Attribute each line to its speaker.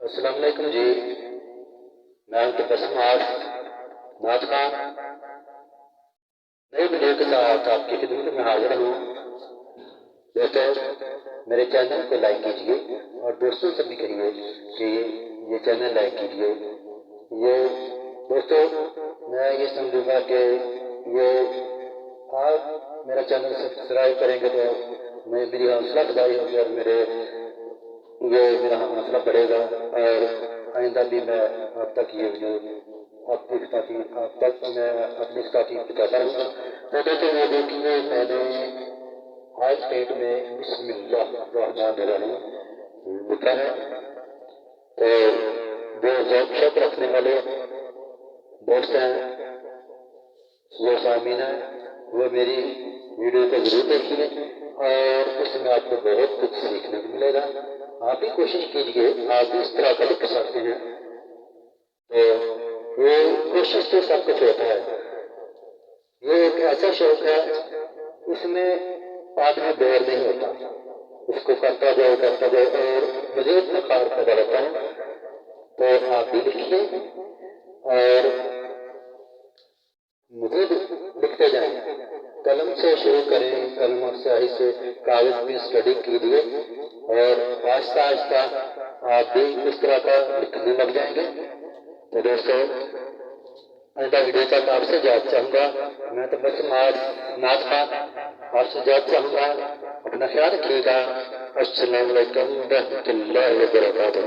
Speaker 1: السلام علیکم جی، میں تبسم آرٹس نعت خان نئی ویڈیو کے ساتھ آپ کی خدمت میں حاضر ہوں۔ دوستوں، میرے چینل کو لائک کیجیے اور دوستوں سے بھی کہیے کہ یہ چینل لائک کیجیے۔ دوستوں، میں یہ سمجھوں گا کہ یہ آپ میرا چینل سبسکرائب کریں گے تو میری حوصلہ افزائی ہوگی اور میرا حوصلہ بڑھے گا، اور آئندہ بھی میں آپ تک یہ ویڈیو آپ تک میں اپنی تاکید پہنچاتا ہوں۔ تو دوستوں، یہ دیکھیے میں نے آج ڈیٹ میں بسم اللہ الرحمن الرحیم لکھا ہے، تو جو ذوق شوق رکھنے والے دوست ہیں، وہ سامعین ہیں، وہ میری ویڈیو کو ضرور دیکھیے اور اس میں آپ کو بہت کچھ سیکھنے کو ملے گا۔ آپ بھی کوشش کیجیے، آپ بھی اس طرح کا لکھ سکتے ہیں۔ تو یہ کوشش سے سب کچھ ہوتا ہے۔ یہ ایک ایسا شوق ہے، اس میں آدمی بور نہیں ہوتا، اس کو کرتا جائے اور مزید نکھار پیدا ہوتا ہے۔ تو آپ بھی لکھیے اور مزید لکھتے جائیں، قلم سے شروع کریں، قلم اور سیاہی سے کاغذ کی اسٹڈی کیجیے اور آہستہ آہستہ آپ بھی اس طرح کا لکھنے لگ جائیں گے۔ تو دوستوں، آئندہ ویڈیو تک آپ سے اجازت چاہوں گا۔ میں تبسم آرٹس نعت خان آپ سے اجازت چاہوں گا۔ اپنا خیال رکھیے گا۔ السلام علیکم ورحمۃ اللہ وبرکاتہ۔